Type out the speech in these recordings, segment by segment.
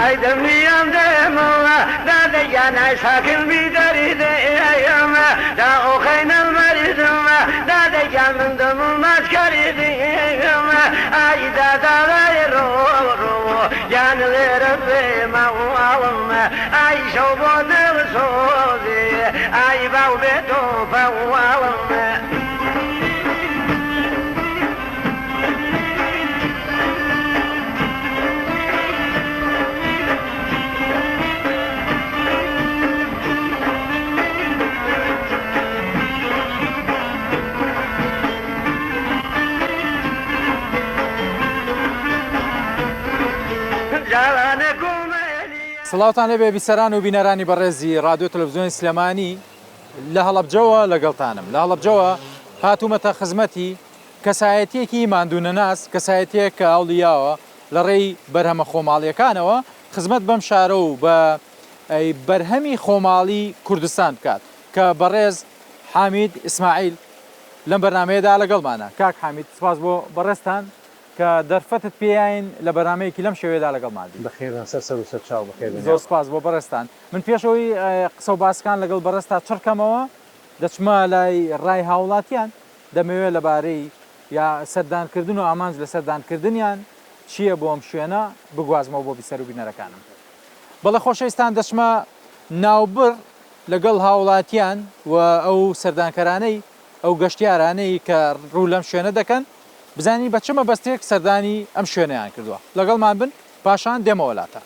أي دمي أمدموا دا ديانا ساكن بدري ديما دا أخين المريض دا ديان من دم المسكري ديما أي دا غيرو جان لربي ما هو علم أي شوبون الصوزي أي باو بيتو فهو علم سڵاوتان لەبێ بیسەران و بینەرانی بەڕێزی رادیۆ تەلەڤیزیۆنی سلێمانی لە هەڵەبجەوە لەگەڵتانم لە هەڵەبجەوە هاتوومەتە خزمەتی کەسایەتیەکی ماندوونەناس کەسایەتیەک کە ئەولیاوە لە ڕێی بەرهەمە خۆماڵیەکانەوە خزمەت بەم شارە و بە بەرهەمی خۆماڵی کوردستان بکات کە بەڕێز حامید ئیسماعیل لەم بەرنامەیەدا لەگەڵمانە. کاک حامید سپاس بۆ بەڕێستان کە دەرفەتت پێیان لە بەرنامەیەکی لەم شێوەیەدا لەگەڵماندی. بەخێران سەر و سەر چاو بەخێر. زۆر سپاس بۆ بەڕێستان. من پێشەوەی قسە و باسکان لەگەڵ بەڕێستا چڕکەمەوە دەچمە لای ڕای هاوڵاتیان دەمەوێت لەبارەی یا سەردانکردن و ئامانج لە سەردانکردنیان چییە بۆ ئەم شوێنە بگوازمەوە بۆ بیسەر و بینەرەکانم. بەڵێ خۆشەویستان دەچمە ناوبڕ لەگەڵ هاوڵاتیان و ئەو سەردانکەرانەی ئەو گەشتیارانەی کە ڕوو لەم شوێنە دەکەن بزانی بە چ مەبەستێک سەردانی ئەم شوێنەیان کردووە. لەگەڵمان بن پاشان دێمەوە لاتە.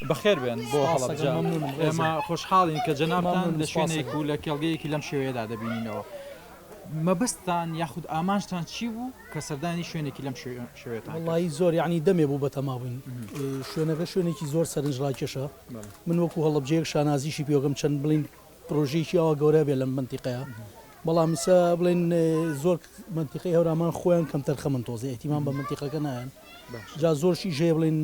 بەخێر بێن بۆ هەڵەبجە. ئێمە خۆشحاڵین کە جەنابتان لە شوێنێک و لە کێڵگەیەکی لەم شێوەیەدا دەبینینەوە. مەبەستان یاخود ئامانجتان چی بوو کە سەردانی شوێنێکی لەم شێوەیەتان؟ وڵی زۆر یعنی دەمێ بوو بە تەماوین. شوێنەکە شوێنێکی زۆر سەرنجڕاکێشە. من وەکو هەڵەبجەیەک شانازیشی پێوەگەم چەند بڵین پرۆژێکی ئەوە گەورە بێ لەم منتیقەیە. بەڵام میسە بڵێن زۆر منتیقی هەورامان خۆیان کەم تەرخە من تۆزە ئێتیمان بە منتیقەکە نایەن. جا زۆرشی ژێ بڵێن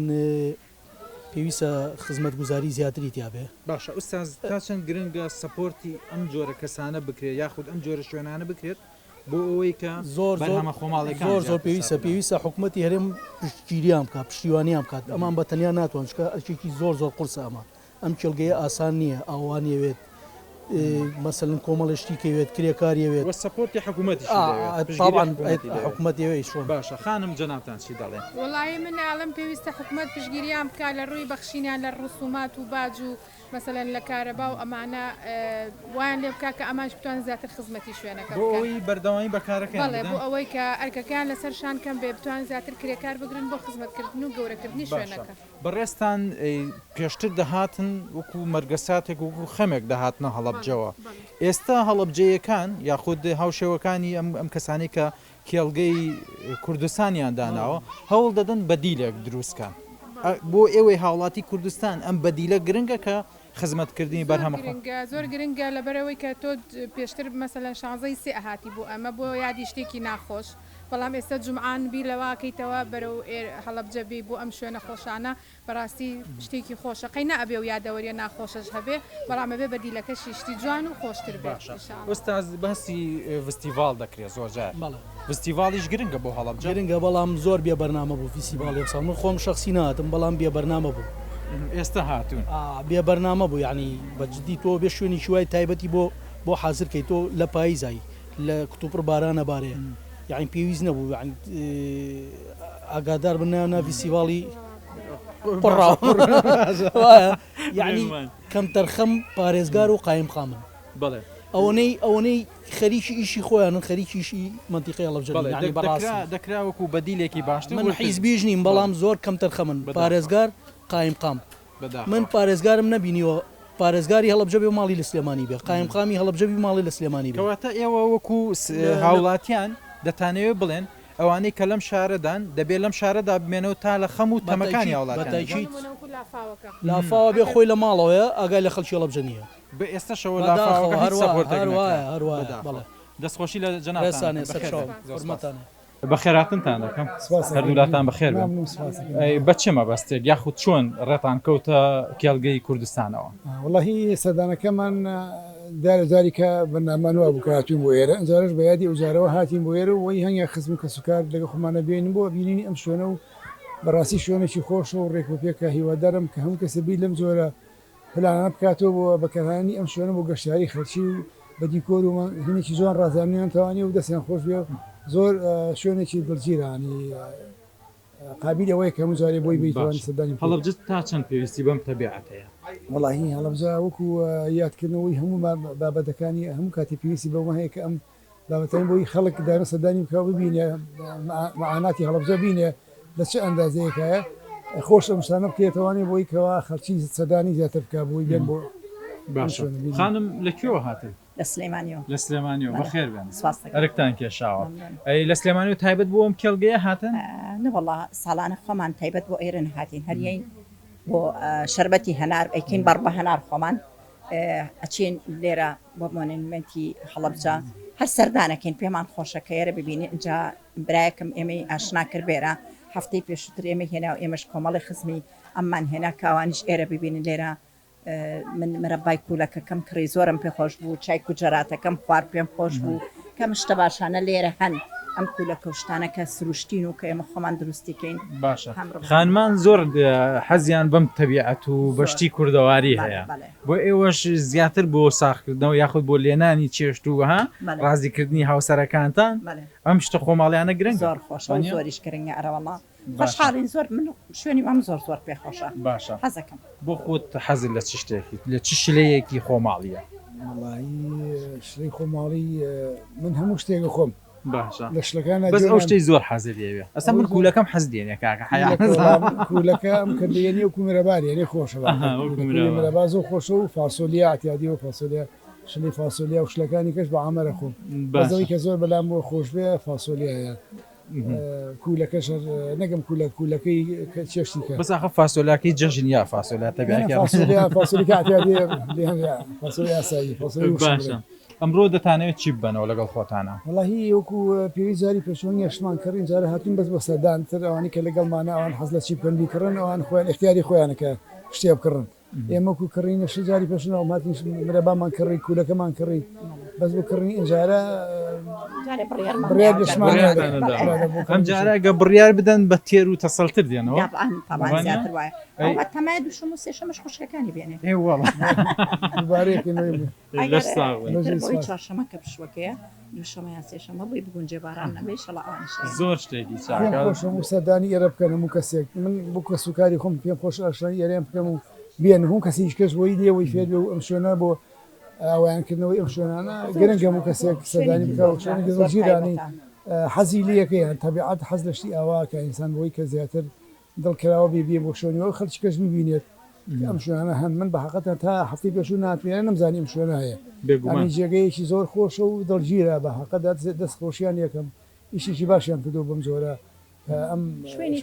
پێویستە خزمەت گوزاری زیاتری تیاابێ. باشە ئوستاز تا چەند گرنگە سەپۆرتی ئەم جۆرە کەسانە بکرێت یاخود ئەم جۆرە شوێنانە بکرێت بۆ ئەوەی کە بەرهەمە خۆماڵەکان زۆر پێویستە حکوومەتی هەرێم پشتگیریان بکات پشتیوانیان بکات. ئەمان بە تەنیا ناتوان چکە ئەرچێکی زۆر قورسە ئەمە ئەم کێڵگەیە ئاسان نییە ئەوانەوێت مەسەلەن کۆمەڵشتی کەوێت کرێکاریەوێت سەپۆرتی حکوومەتی حکوومەتیەوەی شۆ باشە. خانم جەنابتان چی دەڵێن؟ وڵی من ئاڵم پێویستە حکوومەت پشتگیریان بکات لە ڕووی بەخشینیان لە ڕسومات و باج و مەسەلەن لە کارەبا و ئەمانە وایان لێ بکات کە ئەمانش بتوان زیاتر خزمەتی شوێنەکە بۆ ئەوەی بەردەوامی بەکارەکەیان بڵێ بۆ ئەوەی کە ئەرکەکان لەسەرشان کەم بێ بتوان زیاتر کرێکار بگرن بۆ خزمەتکردن و گەورەکردنی شوێنەکە. بەڕێستان پێشتر دەهاتن وەکو مەرگەساتێک وەکو خەمێک دەهاتنە هەڵەبجەوە. ئێستا هەڵەبجەیەکان یاخود هاوشێوەکانی ئەم کەسانی کە کێڵگەی کوردستانیان داناوە هەوڵ دەدەن بەدیلێک دروستکان. بۆ ئێوەی هاوڵاتی کوردستان ئەم بەدیلە گرنگە کە خزمەتکردنی بەرهەمە زۆر گرنگە لەبەرەوەی کە تۆ پێشتر مەسەلەن شانزەی سێ ئاهاتی بوو ئەمە بۆ یادی شتێکی ناخۆش. بەڵام ئێستا جمعان بی لەواکەیتەوە بەرەو هەڵەبجەبی بۆ ئەم شوێنە خۆشانە بەڕاستی شتێکی خۆشە قەینا ئەبێ و یادەوەریە ناخۆشەش هەبێ بەڵام ئەبێ بەدیلەکەشی شتی جوان و خۆشتر باشە. ئۆستاز بەسی فستیڤال دەکرێت زۆرجار فستیڤالیش گرنگە بۆ هەڵەبجە گرنگە بەڵام زۆر بێ بەرنامە بوو فیسیڤاڵی ساڵ من خۆم شخصی ناتم بەڵام بێ بەرنامە بوو. ئێستا هاتوون بێ بەرنامە بوو یعنی بەجددی تۆ بێ شوێنی شوای تایبەتی بۆ حازرکەی تۆ لە پاییزایی لە کتوپڕ بارانە بارەیە یعنی پێویست نەبوو ئاگادار بناو فیسیڤاڵی یعنی کەم تەرخەم پارێزگار و قایم خامن. بڵێ ئەوەی خەریکی ئیشی خۆیانن خەریکیشی منتیقی هەڵەبجە دەکراوەکو بەدیلێکی باشتر. من حیزبیش نیم بەڵام زۆر کەم تەرخەمن پارێزگار قایم قام. من پارێزگارم نبینیوە پارێزگاری هەڵەبجە بێ ماڵی لە سلێمانی بێ قایم قامی هەڵەبجە بێ ماڵی لە سلێمانی بێ. کەواتە ئێوە وەکو هاوڵاتیان دەتانەوێت بڵێن ئەوانەی کە لەم شارەدان دەبێت لەم شارەدا بمێنەوە تا لە خەم و تەمەکانی هاوڵاتیان لافاوە بێ خۆی لە ماڵەوەیە ئاگای لە خەڵکی هەڵەبجە نییە. بە ئێستاشەوە لافاوە دەستخۆشی لە جەنابتان بەخێراتنتان دەکەم هەردوولاتان بەخێر بە چ مەبەستێک یاخود چۆن ڕێتان کەوتە کێڵگەی کوردستانەوە؟ وڵی سەردانەکەمان جاری کە بەنامانەوە بکاتوین بۆ ئێرە ئەجارش بە یادی ئەوجارەوە هاتین بۆ ئێرە وی هەنگە خزم کە سوکار لەگە خۆمانە بێنین بۆ بینینی ئەم شوێنە و بەڕاستی شوێنێکی خۆش و ڕێکوپێکە هیوادارم کە هەموو کەسەبی لەم زۆرە پلانە بکاتەوە بۆ بەکارهانی ئەم شوێنە بۆ گەشتیاری خەڵکی و بەدیکۆر و هینێکی جوان ڕازانیان توانی و دەستیان خۆش بێ زۆر شوێنێکی دڵگیرانی قابل ئەوەیە کە هەموو جارێ بۆی بیتوانی سەردانی هەڵەبجە تا چەند پێویستی بەم تەبیعەت هەیە وڵی هەڵەبجا وەکو یادکردنەوەی هەموو بابەتەکانی هەموو کاتی پێویستی بەوە هەیە کە ئەم بابەتەن بۆی خەڵک دارە سەردانی بکە ببینێ معاناتی هەڵەبجە بینێ لە چه ئەندازەیەکایە خۆش ئەم شتانە بکرێتەوەی بۆی کەوا خەڵکی سەردانی زیاتر بکە بۆی بێن بۆ باشە خانم لەکوێوە هاتن لە سلێمانیەوە لە سلێمانیەوە بەخێر بێن سپاس دەکەم. ئەرکتان کێشاوە ئەی لە سلێمانی و تایبەت بۆ ئەم کێڵگەیە هاتن نەوەڵا ساڵانە خۆمان تایبەت بۆ ئێرە نهاتین هەریەین بۆ شربەتی هەنار ئەیکەین بەڕ بە هەنار خۆمان ئەچین لێرە بۆ مۆنمنتی هەڵەبجە هەر سەردانەکەین پێمان خۆشەکە ئێرە ببینی اینجا برایەکەم ئێمەی ئاشنا کرد بێرە هەفتەی پێشتر ئێمە هێنا و ئێمەش کۆمەڵی خزمی ئەممان هێنا کاوانیش ئێرە ببینین لێرە من مرەبای کوولەکەکەم کڕی زۆرم پێ خۆش بوو چای کوجەراتەکەم خوار پێم خۆش بوو کەم شتە باشانە لێرە هەن ئەم کوولەکە شتانەکە سروشتین و کە ئێمە خۆمان دروستیکەین باشە خانمان زۆر حەزیان بەم تەبیعەت و بەشتی کوردەواری هەیە بۆ ئێوەش زیاتر بۆ ساختکردنەوە یاخود بۆ لێنانی چێشت وها ڕازیکردنی هاوسەرەکانتان ئەم شتە خۆماڵیانە گرنگ زۆر خۆشە زۆریش گرنگە ئەرەوەڵا خۆشحاڵین زۆر من شوێنی ئەم زۆر زۆر پێ خۆشە باشە حەزەکەم بۆ خۆت حەزت لە چ شتێکی لە چ شلەیەکی خۆماڵیە شتەی خۆماڵی من هەموو شتێکە خۆم باشە لە شلەکانە بەس ئەو شتەی زۆر حەزێوێ ئەستا من کوولەکەم حەز دێنێ کاکە کوولەکە ئەم کردێنی و کومرەبارێنی خۆشە مرەبا زۆر خۆشە و فاسۆلیا ئاتیادی و فاسۆلیا شلی فاسۆلیا و شلەکانی کەش بە ئامەرە خۆم بەزەوەی کە زۆر بەلام بۆ خۆش بێ فاسۆلیایە کوولەکەش نەگەم کوولەکەی چێشتی کە بەس ئاخە فاسۆلاکەی جەژن یا فاسۆلا تەبیعەکە فاسۆلی ئاسایی باشە ئەمڕۆ دەتانەوێت چی ببەنەوە لەگەڵ خۆتانە وڵی وەکو پێویست جاری پێشۆنی ئەشمان کردین جارە هاتوون بەس بە سەردانتر ئەوانی کە لەگەڵمانە ئەوان حەز لە چی بکەن بیکردن ئەوان خۆیان اختیاری خۆیانەکە شتێ بکڕن ئێمەکو کڕینە جاری پێشنەوە ماتین مرەبامان کڕی کوولەکەمان کڕی بەس بکڕنی ئەجارە ئەم جارەگە بڕیار بدەن بە تێر و تەسەڵتر دێنەوە تەمای دوشم و سێشەمەش خوشکەکانی بێنێ چاشەمە کە پشوەکەیە دوشەمە یا سێشەمە بۆی بگونجێ باران نەبێ شەڵا ئەوانشە زۆر شتێکی خۆشم و سەردانی ئێرە بکەن هەموو کەسێک من بۆ کە سوکاری خۆم پێم خۆش ئاشنای ئێرەیان بکەم و بێن هەموو کەسیش کەس بۆی دێەوەی فێر بێ و ئەم شوێنە بۆ ئەویانکردنەوەی ئەم شوێنانە گەرنگ هەموو کەسێک سەردانی بکە و شوێنێکی زۆر جیرانی حەزی لەکەیان تەبیعەت حەز لە شتی ئاوا کە ئینسان بۆی کە زیاتر دڵکراوە بێ بۆ شوێنەوە خەڵکی کەس ببینێت ئەم شوێنانە هەن من بە حەقەتەن تا هەفتەی پێشوو ناتوانێت نەمزانی ئەم شوێنە هەیە ئەمی جێگەیەکی زۆر خۆشە و دڵگیرە بە حەقەت دەستخۆشیان یەکەم ئیشێکی باشیان کردو بەم زۆرە ئەم شوێنی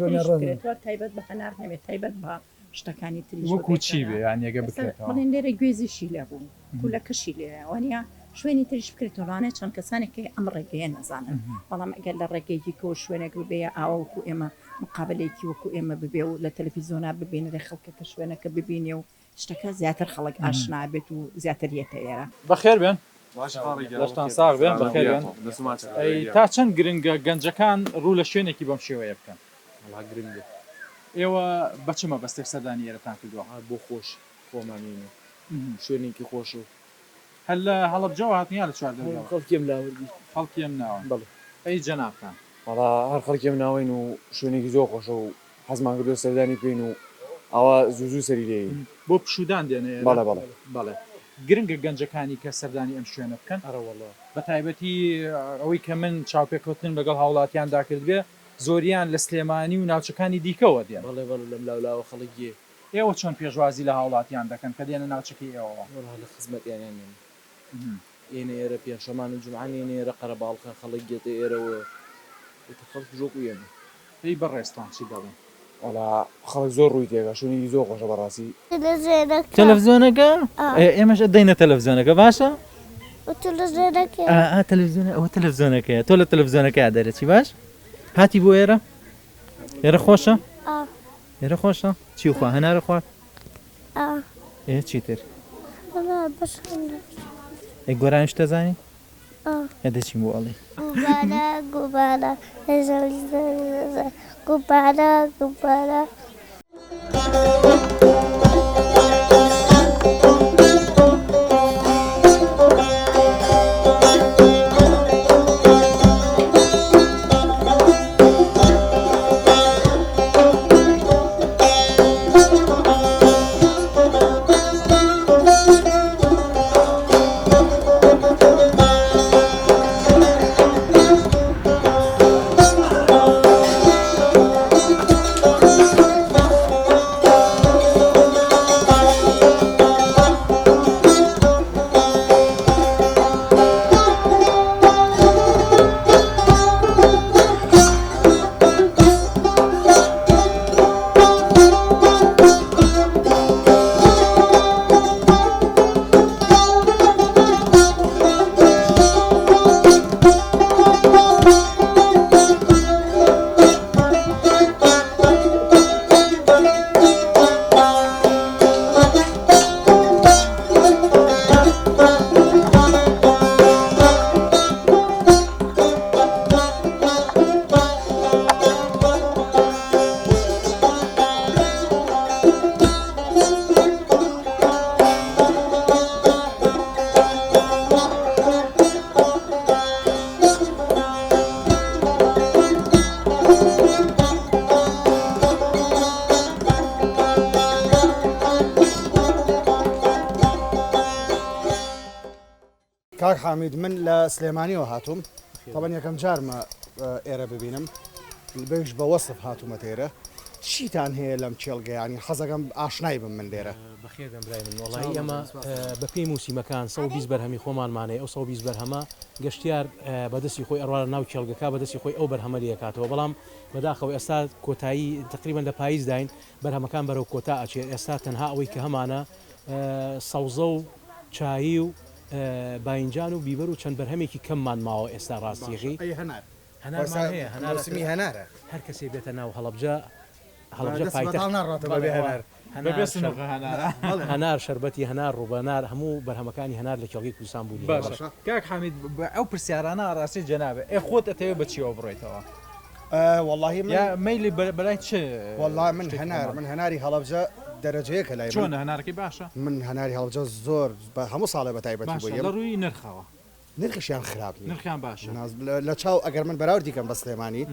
تایبەت بە هەنار نەبێت تایبەت بە شتەکانی تری وەکو چی بێ یانیەگە بکرێتەوە بڵێن لێرە گوێزیشی لێ بوو کوولەکەشی لێوانە شوێنی تریش بکرێتەوەڵانێت چەند کەسانێکی ئەم ڕێگەیە نەزانن بەڵام ئەگەر لە ڕێگەیەکی کە شوێنێک ببێ ئاوەکو ئێمە مقابلێکی وەکو ئێمە ببێ و لە تەلەڤیزۆنا ببینە لە خەڵکەکە شوێنەکە ببینێ و شتەکە زیاتر خەڵک ئاشنا بێت و زیاتر یەتە ئێرە بەخێر بێن دەشتان ساغ بێن بەخێر بێن تا چەند گرنگە گەنجەکان ڕوو لە شوێنێکی بەم شێوەیە بکەن گرنگە ئێوە بەچمە بەستێک سەردانی ئێرەتان کردووە بۆ خۆش خۆمانینە شوێنێکی خۆش و هەل لە هەڵەبجەوە هاتنیا لە چواردە خەڵکیم لاوردی خەڵکیم ناوە ئەی جەنابتان وڵا هەر خەڵکیم ناوین و شوێنێکی زۆر خۆشە و حەزمان کردو سەردانی پێین و ئەوە زوو سەری لێین بۆ پشودان دێنێ بەڵێ گرنگە گەنجەکانی کە سەردانی ئەم شوێنە بکەن ئەرەوەڵە بە تایبەتی ئەوەی کە من چاوپێکوتن لەگەڵ هاوڵاتیاندا کردبێ زۆریان لە سلێمانی و ناوچەکانی دیکەوە دێن بەڵێ لەم لاولاوە خەڵکیە ئێوە چۆن پێشوازی لە هاوڵاتیان دەکەن کە دێنە ناوچەکەی ئێوە لە خزمەتیانیان ئێنە ئێرە پێشەمان و جمعانێنە ئێرە قەرەباڵخە خەڵک گێتە ئێرەوە خەڵک ژۆک وێنە پێی بەڕێستان چی دەڵێن وڵا خەڵک زۆر ڕووی تێگە شوێنی زۆر خۆشە بەڕاستی تەلەڤیزۆنەکە ئێمەش دەینە تەلەڤیزۆنەکە باشە تەلەڤیزۆن ئەوە تەلەڤیزۆنەکەیە تۆ لە تەلەڤیزۆنەکە دەرەچی باش هاتی بۆ ئێرە ئێرە خۆشە ئێرە خۆشە چی خوا هەنارە خوارد چیتر گۆرانیش دەزانی آه. دەچین بۆ ئەڵێ گوبارە گوبارە کاک حامید من لە سلێمانیەوە هاتووم تەبەن یەکەم جارمە ئێرە ببینم بەش بە وەسف هاتوومە تێرە چیتان هەیە لەم چێڵگەیانی حەزەکەم ئاشنای بم من لێرە بەخێر برای من وڵی ئێمە بە پێی موسیمەکان 120 بەرهەمی خۆمانمانەیە ئەو 120 بەرهەمە گەشتیار بەدەستی خۆی ئەڕوارە ناو چێڵگەکە بەدەستی خۆی ئەو بەرهەمە لەکاتەوە بەڵام بەداخەوە ئێستا کۆتایی تقریبان لە پاییز داین بەرهەمەکان بەرەو کۆتا ئەچێت ئێستا تەنها ئەوەی کە هەمانە سەوزە و چایی و باینجان و بیبەر و چەند بەرهەمێکی کەممان ماوە ئێستا ڕاستیغی هەنارمی هەنارە هەر کەسێ بێتە ناو هەڵەبجە هەنار شربەتی هەنار ڕووبەنار هەموو بەرهەمەکانی هەنار لە کێڵگەی کوردستان بوونی کاک حامید ئەو پرسیارانە ڕاستی جەنابێ خۆت ئەتەوێ بچیەوە بڕێتەوە والله مەیلی بەلای چ والله من هەناری هەڵەبجە دەرەجەیەکە لای چۆن هەنارەکەی باشە من هەناری هەڵبجە زۆر بە هەموو ساڵە بە تایبەتی بۆ لە ڕووی نرخەوە نرخشیان خراپ نرخیان باشە لە چاو ئەگەر من بەراورد دیکەم بە سلێمانی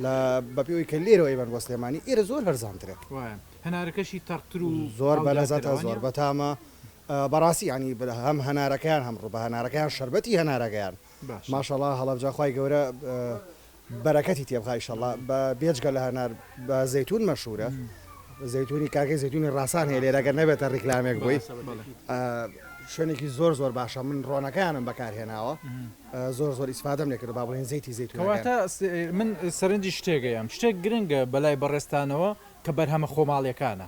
لە بەپێەوەی کە لێرەوەی بن بۆ سلێمانی ئێرە زۆر هەرزانترێت هەنارەکەشی تەرتر و زۆر بەلەزاتە زۆر بەتامە بەڕاستی ینی هەم هەنارەکەیان هەم ڕوو بە هەنارەکەیان شربەتی هەنارەکەیان ماشەڵڵا هەڵەبجە خی گەورە بەرەکەتی تێبخای ئینشەڵڵا بە بێجگە لە هەنار بە زەیتون مەشهورە زەیتونی کاکەی زەیتونی ڕاستان هەیە لێرەگەر نەبێتە ڕیکلامێک بووی شوێنێکی زۆر باشە من ڕۆنەکەیانم بەکارهێناوە زۆر ئیسفادەم لێ کرد با بڵێن زەیتی زەیتون کەواتە من سەرنجی شتێگەیەم شتێک گرنگە بەلای بەڕێستانەوە کە بەرهەمە خۆماڵیەکانە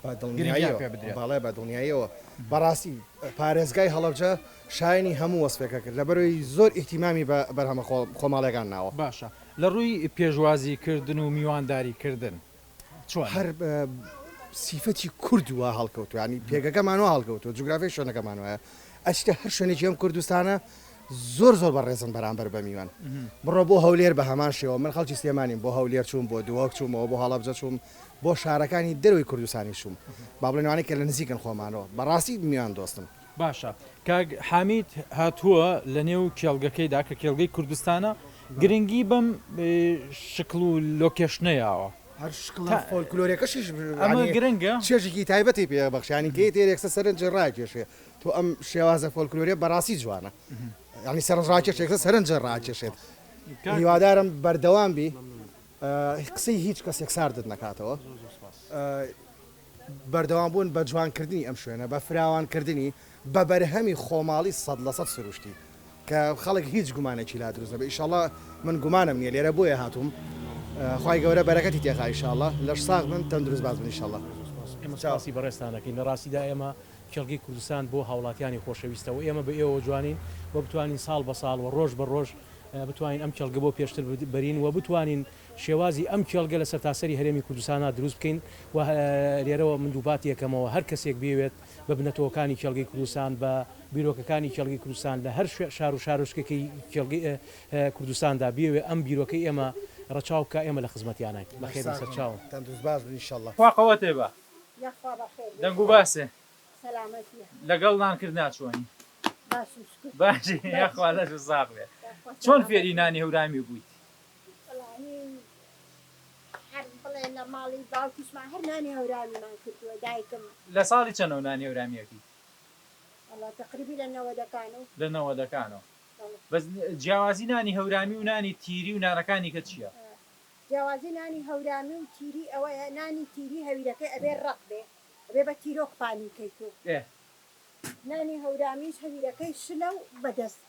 بەڵێ بە دڵنیاییەوە بەڕاستی پارێزگای هەڵەبجە شایانی هەموو وەسفێکە کرد لەبەرەوەی زۆر ئیحتیمامی بە بەرهەمە خۆماڵیەکان ناوە باشە لە ڕووی پێشوازیکردن و میوانداریکردن هەر سیفەتی کوردووە هەڵکەوتو ینی پێگەکەمانەوە هەڵکەوتو جوگرافی شوێنەکەمانەوە ئەچتە هەر شوێنێکی ئەم کوردستانە زۆر بەڕێزم بەرامبەر بە میوان بڕۆ بۆ هەولێر بە هەمان شێوە من خەڵکی سلێمانیم بۆ هەولێر چووم بۆ دووەک چوومەوە بۆ هەڵەبجە چووم بۆ شارەکانی دەروی کوردستانی شوم با بڵێنوانەی کە لە نزیکن خۆمانەوە بەڕاستی میوان دۆستم باشە کاک حامید هاتووە لە نێو کێڵگەکەیدا کە کێڵگەی کوردستانە گرنگی بەم شکل و لۆکێشنەیەوە هەر فۆلکلۆرێکەشیش ئەمە گرنگە چێژێکی تایبەتی پێبەخشانی کەی تێرێکسە سەرنج ڕاکێشێ تۆ ئەم شێوازە فۆلکلۆریە بەڕاستی جوانە ینی سەرنجڕاکێشێکە سەرنجە ڕاکێشێت هیوادارم بەردەوام بی قسەی هیچ کەسێک ساردت نکاتەوە بەردەوام بوون بە جوانکردنی ئەم شوێنە بە فراوانکردنی بە بەرهەمی خۆماڵی 100% سروشتی کە خەڵک هیچ گومانێکی لا دروست نەبێ ئینشاڵڵا من گومانم نییە لێرە بۆیە هاتووم خی گەورە بەرەکەتی تێخا ئینشاڵڵا لەش ساغ من تەندروست باز بن ئینشاڵڵا ئێمە چاسی بەڕێستانەکەین لە ڕاستیدا ئێمە کێڵگەی کوردستان بۆ هاوڵاتیانی خۆشەویستەوە ئێمە بە ئێوە جوانین بۆ بتوانین ساڵ بە ساڵ و ڕۆژ بە ڕۆژ بتوانین ئەم کێڵگە بۆ پێشتر بەرین و بتوانین شێوازی ئەم کێڵگە لە سەرتاسەری هەرێمی کوردستانە دروست بکەین و لێرەوە مندووبات یەکەمەوە هەر کەسێک بێوێت بە بنەتەوەکانی کێڵگەی کوردستان بە بیرۆکەکانی کێڵگەی کوردستان لە هەر شار و شارۆچکەکەی کێڵگەی کوردستاندا بێوێ ئەم بیرۆکەی ئێمە ڕەچاوکە ئێمە لە خزمەتیانای بەخێری سەرچاوم تەندروست باش بن ئینشەڵڵا خواقەوە تێبە دەنگ و باسێ لەگەڵ نانکردنا چۆنی باشی یاخوا لەش ساق بێ چۆن فێری نانی هەورامی بوویت بڵێن لە ماڵی باوکیشمان هەر نانی هەورامیمان کردووە دایکم لە ساڵی چەندەوە نانی هەورامیەکەی تقریبی لە 90ەکانەوە لە 90ەکانەوە بەس جیاوازی نانی هەورامی و نانی تیری و نانەکانی کە چییە جیاوازی نانی هەورامی و تیری ئەوەیە نانی تیری هەویرەکەی ئەبێ ڕق بێ ئەبێ بە تیرۆک پانی کەیتۆ نانی هەورامیش هەویرەکەی شلە و بەدەست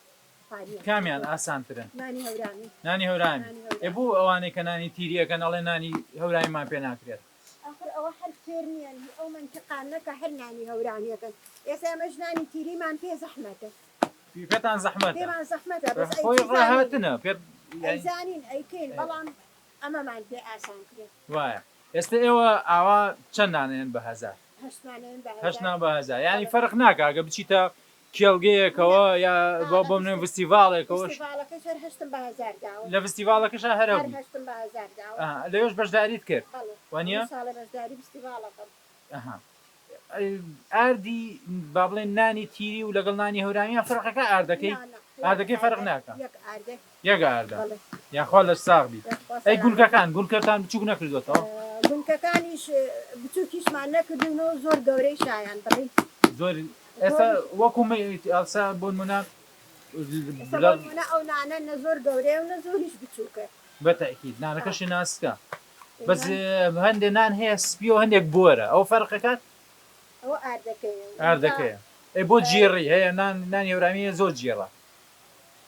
کامیان ئاسانترن نانی هەورامی بوو ئەوانەی کە نانی تیریەکەن ئەڵێ نانی هەورامیمان پێ ناکرێت آخر ئەوە هەر فێر نییە ئەو منتیقانەکە هەر نانی هەورامیەکەن ئێستا ئەمەش نانی تیریمان پێ زەحمەتە پێتان زەحمەتە پێمان زەحمەتە بەس خۆی ڕاهاتنە ئەیزانین ئەیکەین بەڵام ئەمەمان پێ ئاسان کرێت وایە ئێستا ئێوە ئاوا چەند نانێن بە هەزار هەشتان بە هەزار ینی فەرق ناکە ئەگە بچیتە کێڵگەیەکەوە یا بۆ منێ فستیڤالێکەوەش لە فستیڤالەکەش هەرە لەوێش بەشداریت کرد وانە ئاردی با بڵێن نانی تیری و لەگەڵ نانی هەورامیان فەرقەکە ئاردەکەی فەرق ناکە یەک ئاردە یاخوا لە ساغ بیت ئەی گونکەکان بچووک نەکردوێتەوە گونکەکانیش بچووکیشمان نەکردوونەوە زۆر گەورەی شایان بڕی زۆر ئێستا وەکو ئەسا بۆ منە ئەو نانە نە زۆر گەورەیە و نە زۆریش بچووکە بەتەکیید نانەکەشی ناسکە بەس هەندێک نان هەیە سپی و هەندێک بۆرە ئەو فەرقەکات ئەوە ئاردەکەیە ئەی بۆ جێڕی هەیە نانی هەورامیە زۆر جێڕە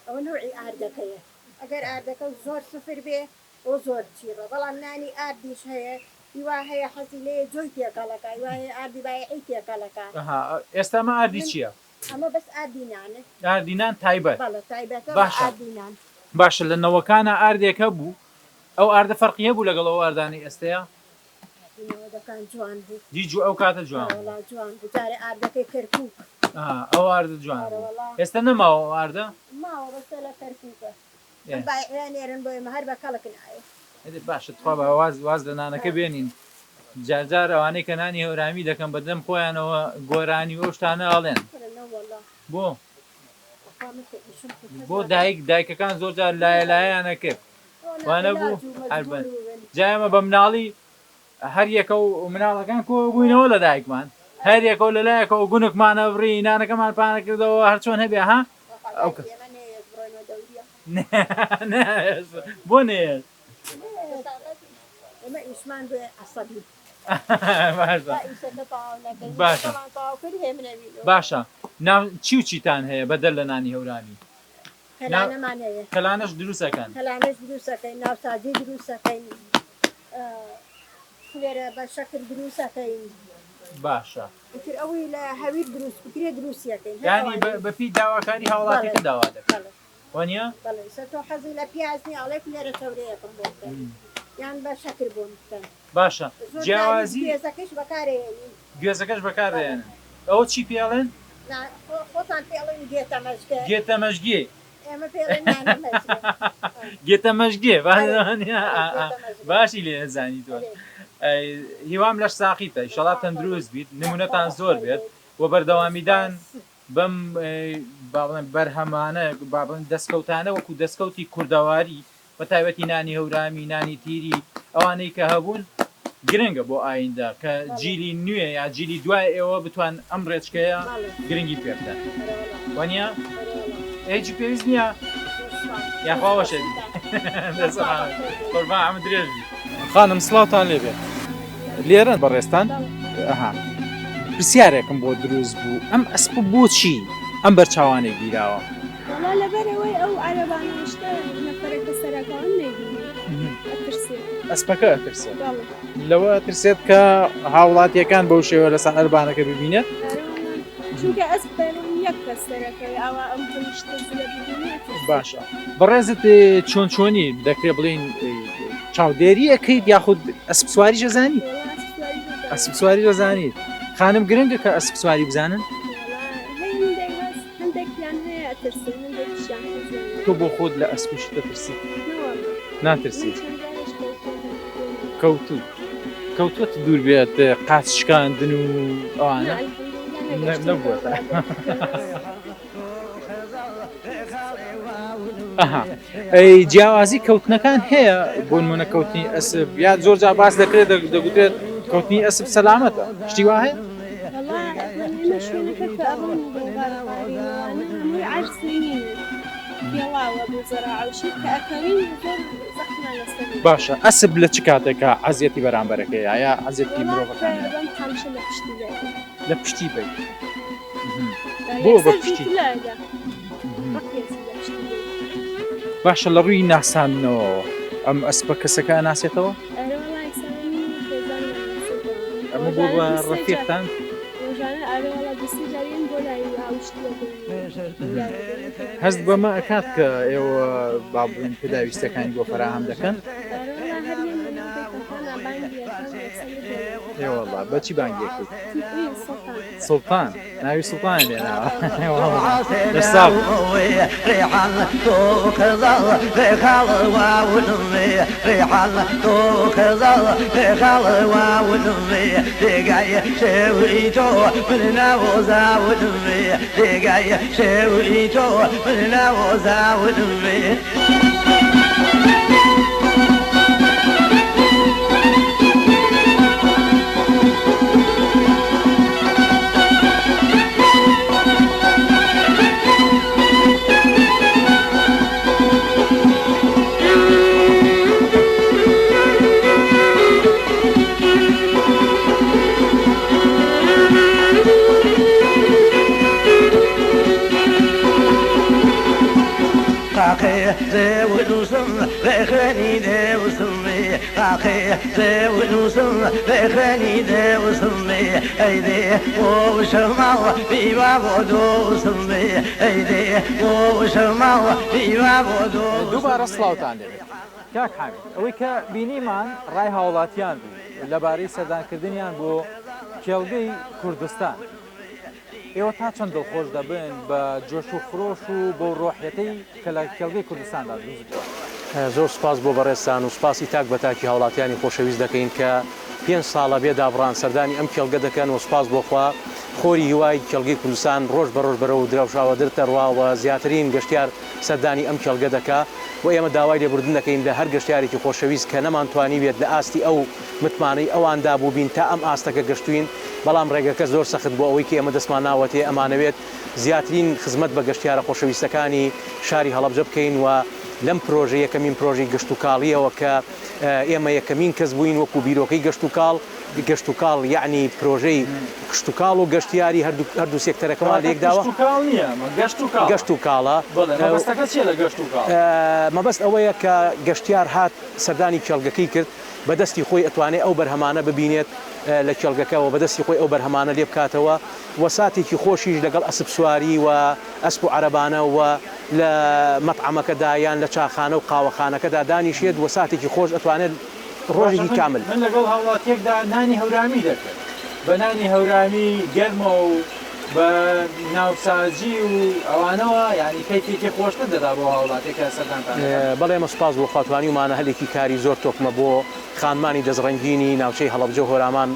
ئەوە نوعی ئاردەکەیە ئەگەر ئاردەکە زۆر سفر بێ ئەو زۆر چیڕە بەڵام نانی ئاردیش هەیە هیوا هەیە حەزی لێ جۆی تێکەڵەکە هیوا هەیە ئاردی بایعی تێکەڵەکە ئێستا ئەمە ئاردی چییە ئەمە بەس ئاردی نانە ئاردی نان تایبەت باشە باشە لە نەوەکانە ئاردێکە بوو ئەو ئاردە فەرقیە بوو لەگەڵ ئەو ئاردانی ئێستەیە جوان بوو دیجو ئەو کاتە جوان جارێ ئاردەکەی کەرکووک ئەو ئاردە جوان ئێستا نەماوە ئاردە ماوە بەسە لە کەرکووکە بایعێنێرن بۆ ئێمە هەر بە کەڵکن ئاێ باشە تخوا بە واز لە نانەکە بێنین جارجار ئەوانەی کە نانی هەورامی دەکەم بەدەم خۆیانەوە گۆرانی ئەو شتانە ئاڵێن بۆ دایکەکان زۆر جار لایەنە کرد وانە بوو هەربەن جایمە بە مناڵی هەر یەکە و مناڵەکان کۆ بووینەوە لە دایکمان هەر یەکە و لەلایەکەوە گونکمانە بڕی نانەکەمان پانە کردەوە هەر چۆن هەبێ ها ئەو بۆ نێت ئێمە ئیشمان بێ عەسەبی باشە چی و چیتان هەیە بەدەر لە نانی هەورامی کەلانەمان هەیە کەلانەش دروستەکەن کەلانەش دروستەکەین ناوسازی دروستەکەین لێرە بە شەکر دروستەکەین باشە ئەوەی لە هەویر دروست بکرێ دروستیەکەین ینی بەپی داواکاری هاوڵاتیەکە داوا دەکەن وانە تۆ حەزی لە پیازنی ئەڵێک لێرە چاورەیەکم بۆ یان بە شەکر بۆ بکەن باشە جیاوازی گوێزەکەش بەکارێنن ئەوە چی پێڵێن خۆتان پێڵێن گێتە مەژگێ ئێمە پێڵێن گێتە مەژگێ باشی لێ نەزانی تۆ هیوام لەش ساقیتە ئیشەڵا تەندروست بیت نمونەتان زۆر بێت و بەردەوامیدان بەم بەرهەمانە بابن دەستکەوتانە وەکو دەستکەوتی کوردەواری بە تایبەتی نانی هەورامی نانی تیری ئەوانەی کە هەبوون گرنگە بۆ ئایندا کە جیلی نوێ یا جیلی دوای ئێوە بتوان ئەم ڕێچکەیە گرنگی پێبدەن وانە هیچی پێویست نییە یاخواوەشە قوربان ئەمە درێژ بی خانم سڵاوتان لێبێت لێرە بەڕێستان پرسیارێکم بۆ دروست بوو ئەم ئەسپ بۆچی ئەم بەرچاوانێک گیراوە لەبەرەوەی ئەو عەرەبانەشتە نەفەرەکە سەرەکەوان ئەسپەکە ئەترسێت لەوە ترسێت کە هاوڵاتیەکان بەو شێوە لەسەر ئەربانەکە ببینێت چونکە ئەسپ یەک کەس سەرەکەی ئەوە ئەم هەمیشتە لە ببینێت باشە بەڕێزت چۆن چۆنی دەکرێت بڵین چاودێری ئەەکەیت یاخود ئەسب سواری ژەزانی ئەسب سواری ژەزانیت خانم گرنگە کە ئەسب سواری بزانن هەندێکیان هەیە ئەترسن هەندێکیان تۆ بۆ خۆت لە ئەسپش دەترسی ناترسی کەوتوت دوور بێت قاچ شکاندن و ئەوانە نەبووە ئەی جیاوازی کەوتنەکان هەیە بۆ نمونە کەوتنی ئەسب یا زۆر جا باس دەکرێت دەگوترێت کەوتنی ئەسب سەلامەتە شتی وا هەیە؟ شوێنەکە کە ئەڕۆن بەڕباریوانە هەمووی عەرزین پێڵاوە بۆ زەراعەوشی کە ئەکەوین زۆر زەخمان لەسەر باشە ئەسب لە چ کاتێکە عەزیەتی بەرامبەرەکەی یا عەزیەتی مرۆڤەکان بەم هەمیشە لە پشتی بێت لە پشتی بێت بۆ بە پشتی باشە لە ڕووی ناسانەوە ئەم ئەسپە کەسەکە ناسێتەوە؟ ئەمە بۆ بە ڕەفیقتان؟ هەست بەمە ئەکات کە ئێوە با بڵێن پێداویستەکانی بۆ فراهەم دەکەن؟ ئێوەڵا بەچی بانگێکت؟ سوڵتان ناوی سوڵتان لێناوە لەساڵ ڕێحان تۆ کەزاڵ ڕێخاڵ واونمێ ڕێحان تۆ کەزاڵ ڕێخاڵ واونمێ دێگای شێوی تۆ من ناوەزاونمێ دێگای شێوی تۆ من ناوەزاونمێ زێونوسم بێخێنی دێوسمی ئاخێ زێونوسم بێخێنی دێوسمی ئەیدێ بۆ شەماوە بیوا بۆ دۆسمی ئەیدێ بۆ شەماوە بیوا بۆ دۆ دووبارە سڵاوتان دەبێت کاک حامید ئەوەی کە بینیمان ڕای هاوڵاتیان بوو لەبارەی سەردانکردنیان بۆ کێڵگەی کوردستان ئێوە تا چەند دڵخۆش دەبن بە جۆش و خرۆش و بۆ ڕۆحیەتەی کە لە کێڵگەی کوردستاندا دروست بووە زۆر سپاس بۆ بەڕێستان و سپاسی تاک بە تاکی هاوڵاتیانی خۆشەویست دەکەین کە 5 ساڵە بێ دابڕان سەردانی ئەم کێڵگە دەکەن و سپاس بۆخوا خۆری هیوای کێڵگەی کوردستان ڕۆژ بەڕۆژ بەرە و دراوشاوە دەرتەڕواوە زیاترین گەشتیار سەردانی ئەم کێڵگە دەکا و ئێمە داوای لێبوردن دەکەین لە هەر گەشتیارێکی خۆشەویست کە نەمانتوانی بێت لە ئاستی ئەو متمانەی ئەواندا بوو بین تا ئەم ئاستەکە گەشتوین بەڵام ڕێگەکە زۆر سەخت بۆ ئەوەی کە ئێمە دەستمان ناوەتێ ئەمانەوێت زیاترین خزمەت بە گەشتیارە خۆشەویستەکانی شاری هەڵەبجە بکەین و لەم پرۆژە یەکەمین پرۆژەی گەشت و کاڵیەوە کە ئێمە یەکەمین کەس بووین وەکو بیرۆکەی گەشت و کاڵ یعنی پرۆژەی گەشت و کاڵ و گەشتیاری هەردوو سێکتەرەکەمان لێکداوە گەشت و کاڵە مەبەست ئەوەیە کە گەشتیار هات سەردانی کێڵگەکەی کرد بەدەستی خۆی ئەتوانێت ئەو بەرهەمانە ببینێت لە کێڵگەکەەوە بەدەستی خۆی ئەو بەرهەمانە لێ بکاتەوە وەساتێکی خۆشیش لەگەڵ ئەسب سواری و ئەسپ و عەرەبانە و لە مەطعەمەکەدا یان لە چاخانە و قاوەخانەکەدا دانیشێت وەساتێکی خۆش ئەتوانێت ڕۆژێکی کامل من لەگەڵ هاوڵاتیەکدا نانی هەورامی دەکرد بە نانی هەورامی گەرمە و بە ناوسازی و ئەوانەوە ینی کەیفێکی خۆشتر دەدا بۆ هاوڵاتێکە سەردانتان بەڵێ ئێمە سوپاس بۆ خاتوانی ومانە هەلێکی کاری زۆر تۆکمە بۆ خانمانی دەزڕەنگینی ناوچەی هەڵەبجە و هۆرامان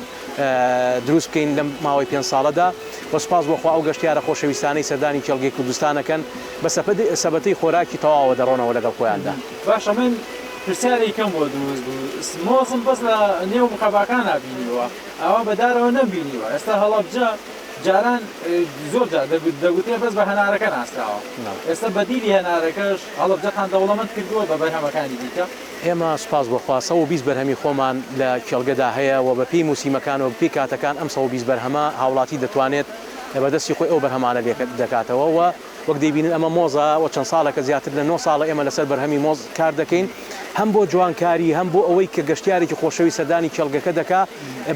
دروست بکەین لەم ماوەی 5 ساڵەدا بە سوپاس بۆخوا ئەو گەشتیارە خۆشەویستانەی سەردانی کێڵگەی کوردستانەکەن بە سەبەتەی خۆراکی تەواوە دەڕۆنەوە لەگەڵ خۆیاندا باشە من پرسیارێکی کەم بۆ دروست بوو مۆزم بەس لە نێو مخەباکان نبینیوە ئەوە بەدارەوە نەبینیوە ئێستا هەڵەبجە جاران زۆر دەگوتێ بەس بە هەنارەکە ناسراوە ئێستا بەدیری هەنارەکەش هەڵەبجەتان دەوڵەمەند کردووە بە بەرهەمەکانی دیکە ئێمە سپاس بۆخوا 120 بەرهەمی خۆمان لە کێڵگەدا هەیە و بە پێی موسیمەکانەوە بپی کاتەکان ئەم 120 بەرهەمە هاوڵاتی دەتوانێت بەدەستی خۆی ئەو بەرهەمانە دەکاتەوە و وەک دەیبینن ئەمە مۆزە و چەند ساڵێکە زیاتر لە 9 ساڵە ئێمە لەسەر بەرهەمی مۆز کار دەکەین هەم بۆ جوانکاری هەم بۆ ئەوەی کە گەشتیارێکی خۆشەوی سەردانی کێڵگەکە دەکا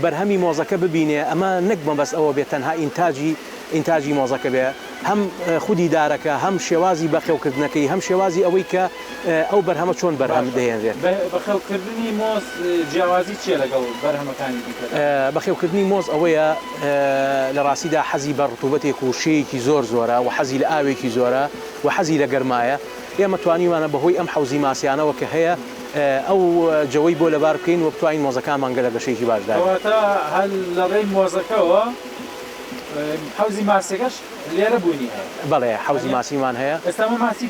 بەرهەمی مۆزەکە ببینێ ئەمە نەک مەبەست ئەوە بێت تەنها ئینتاجی ئینتاجی مۆزەکە بێ هەم خودی دارەکە هەم شێوازی بەخێوکردنەکەی هەم شێوازی ئەوەی کە ئەو بەرهەمە چۆن بەرهەم دەهێنرێت بەخێوکردنی مۆز جیاوازی چیە لەگەڵ بەرهەمەکانی دیکە بەخێوکردنی مۆز ئەوەیە لە ڕاستیدا حەزی بە ڕتوبەتێک و شەیەکی زۆرە و حەزی لە ئاوێکی زۆرە و حەزی لە گەرمایە ئێمە توانیوانە بەهۆی ئەم حەوزی ماسیانەوە کە هەیە ئەو جەوەی بۆ لەبار بکەین و بتوانین مۆزەکانمان گەلە گەشەیەکی باشدا هەل لە ڕێی مۆزەکەەوە حەوزی ماسیەکەش لێرە بوونی هەیە بەڵێ حەوزی ماسیمان هەیە ئێستا ماسی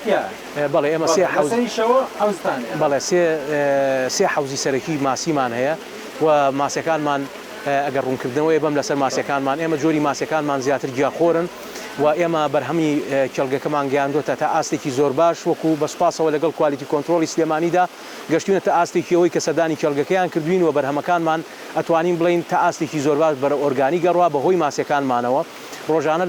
بەڵێ ئێمە سێ حەوزیشەوە حەوزتان بەڵێ سێ حەوزی سەرەکی ماسیمان هەیە و ماسیەکانمان ئەگەر ڕوونکردنەوەی بەم لەسەر ماسیەکانمان ئێمە جۆری ماسیەکانمان زیاتر گیاخۆرن و ئێمە بەرهەمی کێڵگەکەمان گەیاندۆتە تا ئاستێکی زۆر باش وەکو بەسپاسەوە لەگەڵ کوالیتی کۆنتترۆلی سلێمانیدا گەشتونەتە ئاستێکی ئەوەی کە سەردانی کێڵگەکەیان کردوین و بەرهەمەکانمان ئەتوانین بڵین تا ئاستێکی زۆر باش بەرە ئۆرگانی گەڕوا بەهۆی ماسیەکانمانەوە ڕۆژانە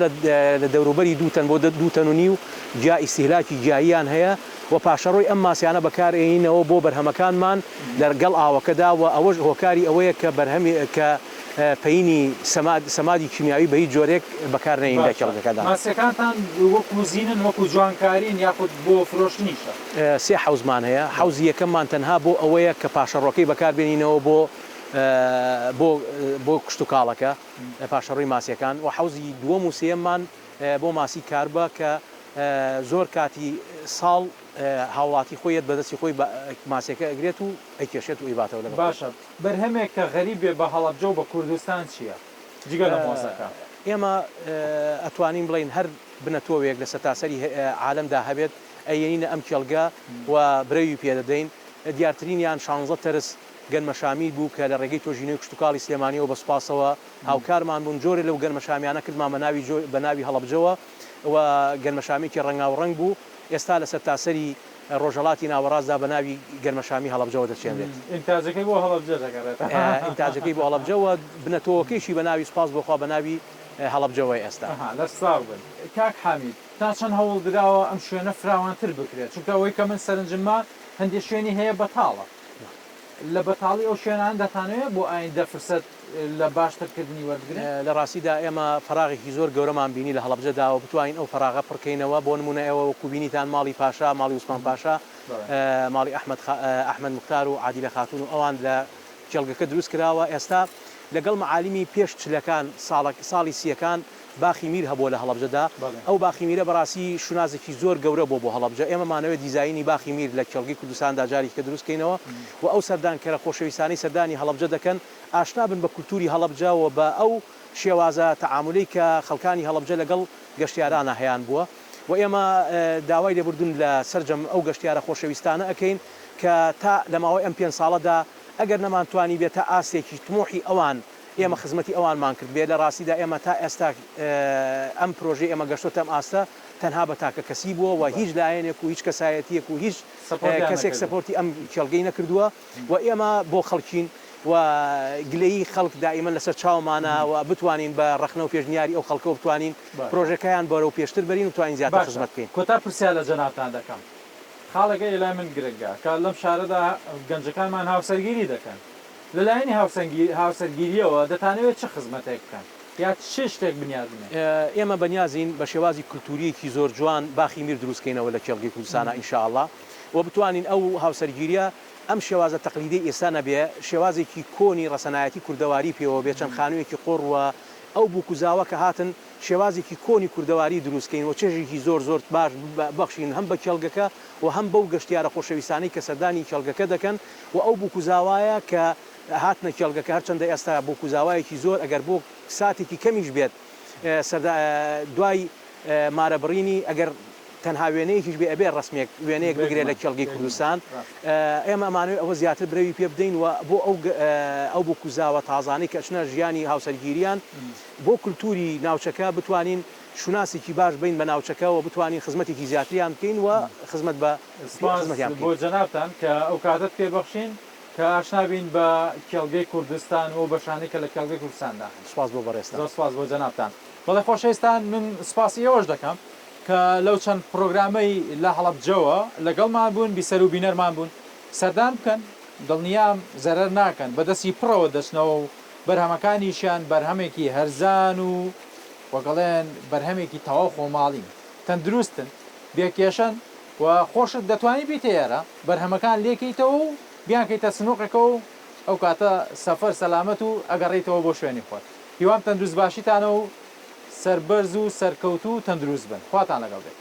لە دەوروبەری دووتەن بۆ دووتەن و نیو جا ئیسیهلاکی گیاییان هەیە و پاشەڕۆی ئەم ماسیانە بەکارێنینەوە بۆ بەرهەمەکانمان لەگەڵ ئاوەکەدا و ئەوەش هۆکاری ئەوەیە کە بەرهەمی کە پەینی سەمادی کیمیاوی بە هیچ جۆرێک بەکارنەین لە کێڵگەکەدا ماسیەکانتان وەکو زیینن وەکو جوانکارین یاخود بۆ فرۆشتنیشە سێ حەوزمان هەیە حەوزی یەکەممان تەنها بۆ ئەوەیە کە پاشەڕۆکەی بەکاربێنینەوە بۆ کشت و کاڵەکە پاشەڕۆی ماسیەکان و حەوزی دووەم و سێممان بۆ ماسی کاربە کە زۆر کاتی ساڵ هاوڵاتی خۆیت بەدەستی خۆی ماسیەکە ئەگرێت و ئەیکێشێت و ئیباتەوە لەگەڵ باشە بەرهەمێک کە غەریبێ بە هەڵەبجە و بە کوردستان چییە جگە لە مۆزەکە ئێمە ئەتوانین بڵین هەر بنەتۆوێک لە سەتاسەری عالەمدا هەبێت ئەیەنینە ئەم کێڵگە و برەوی پێدەدەین دیارترینیان 16 تەرس گەنمەشامی بوو کە لە ڕێگەی تۆژینەوەی کشتتوکاڵی سلێمانیەوە بە سوپاسەوە هاوکارمان بوون جۆرە لەو گەنمەشامیانە کردمان بە ناوی هەڵەبجەوە و گەنمەشامێکی ڕەنگاو ڕەنگ بوو ئێستا لە سەرتاسەری ڕۆژەڵاتی ناوەڕاستدا بە ناوی گەنمەشامی هەڵەبجەوە دەچێنرێت ئینتاجەکەی بۆ هەڵەبجە دەگەڕێت ئینتاجەکەی بۆ هەڵەبجەوە بنەتەوەکەیشی بە ناوی سوپاس بۆخوا بە ناوی هەڵەبجەوەی ئێستا لە ساو بن کاک حامید تا چەند هەوڵ درراوە ئەم شوێنە فراوانتر بکرێت چونکە ئەوەی کە من سەرنجممان هەندێک شوێنی هەیە بەتاڵە لە بەتاڵی ئەو شوێنان دەتانەوێت بۆ ئایندە فرسەت لە باشترکردنی وەرگرن لە ڕاستیدا ئێمە فراغێکی زۆر گەورەمان بینی لە هەڵەبجەدا و بتوانین ئەو فراغە پڕکەینەوە بۆ نمونە ئێوە وەکو بینیتان ماڵی پاشا ماڵی عوسمان پاشا ماڵی ئەحمەد مختار و عادیلە خاتون و ئەوان لە کێڵگەکە دروست کراوە ئێستا لەگەڵ معالمی پێش چلەکان ساڵی سیەکان باخی میر هەبووە لە هەڵەبجەدا ئەو باخی میرە بەڕاستی شونازێکی زۆر گەورە بۆ هەڵەبجە ئێمەمانەوەت دیزایانی باخی میر لە کێڵگەی کوردستاندا جارێککە دروستکەینەوە و ئەو سەردانکەرە خۆشەویستانی سەردانی هەڵەبجە دەکەن ئاشنا بن بە کولتوری هەڵەبجەوە بە ئەو شێوازە تەعاملی کە خەڵکانی هەڵەبجە لەگەڵ گەشتیارانە هەیان بووە و ئێمە داوای لێبوردون لە سەرجەم ئەو گەشتیارە خۆشەویستانە ئەەکەین کە تا لە ماوەی ئەم 5 ساڵەدا ئەگەر نەمانتوانی بێتە ئاستێکی تمۆحی ئەوان ئێمە خزمەتی ئەوانمان کرد بێ لە ڕاستیدا ئێمە تا ئێستا ئەم پرۆژه ئێمە گەشتۆتە ئەم ئاستە تەنها بە تاکە کەسی بووە و هیچ لایەنێک و هیچ کەسایەتیەک و هیچ کەسێک سەپۆرتی ئەم کێڵگەی نەکردووە و ئێمە بۆ خەڵکین و گلەیی خەڵک دائیمەن لەسەر چاومانە و بتوانین بە ڕخنە و پێشنیاری ئەو خەڵکەوە بتوانین پرۆژەکەیان بەرەو پێشتر بەرین و توانین زیاتر خزمەت بکەین. کۆتا پرسیار لە جەنابتان دەکەم خاڵەکە لای من گرنگە کە لەم شارەدا گەنجەکانمان هاوسەرگیری دەکەن لەلایەنی هاوسەرگیریەوە دەتانەوێت چه خزمەتێک بکەن یا چه شتێک بنیازنێ ئێمە بەنیازین بە شێوازی کولتوریەکی زۆر جوان باخی میر دروستکەینەوە لە کێڵگەی کوردستانە ئینشاءالله و بتوانین ئەو هاوسەرگیریە ئەم شێوازە تەقلیدی ئێستا نەبێ شێوازێکی کۆنی ڕەسەنایەتی کوردەواری پێوە بێ چەند خانوویەکی قوڕوە ئەو بووکوزاوە کە هاتن شێوازێکی کۆنی کوردەواری دروستکەین و چێژێکی زۆر زۆر باش بەخشین هەم بە کێڵگەکە و هەم بەو گەشتیارە خۆشەویستانی کە سەردانی کێڵگەکە دەکەن و ئەو بووکوزاوایە کە هاتنە کێڵگەکە هەرچەندە ئێستا بووکوزاوایەکی زۆر ئەگەر بۆ ساتێکی کەمیش بێت دوای مارەبڕینی ئەگەر تەنها وێنەیەکیش بێ ئەبێ ڕسمێک وێنەیەک بگرێت لە کێڵگەی کوردستان ئێمە ئەمانوێت ئەوە زیاتر برەوی پێ بدەین و بۆ ئەو بۆ کوزاوە تازانەی کە چنە ژیانی هاوسەرگیریان بۆ کولتوری ناوچەکە بتوانین شوناسێکی باش بین بە ناوچەکە و بتوانین خزمەتێکی زیاتریان بکەین و خزمەت بە بۆ جەنابتان کە ئەو کاتت پێبەخشین کە ئاشنابین بە کێڵگەی کوردستان و بەشانەی کە لە کێڵگەی کوردستاندا سپاس بۆ بەڕێستان زۆر سپاس بۆ جەنابتان بەڵێ خۆشەویستان من سپاسی ئەوەش دەکەم کە لەو چەند پرۆگرامەی لە هەڵەبجەوە لەگەڵمان بوون بیسەر و بینەرمان بوون سەردان بکەن دڵنیام زەرەر ناکەن بەدەستی پڕەوە دەچنەوە و بەرهەمەکانیشیان بەرهەمێکی هەرزان و وەگەڵێن بەرهەمێکی تەواو خۆماڵین تەندروستن بێکێشن و خۆشت دەتوانی بیتێرە بەرهەمەکان لێکیتەوە و بیانکەیتە سنووقێکەوە و ئەو کاتە سەفەر سەلامەت و ئەگەڕێیتەوە بۆ شوێنی خۆت هیوام تەندروست باشیتانە و سەربەرز و سەرکەوت و تەندروست بن خواتان لەگەڵ بێت.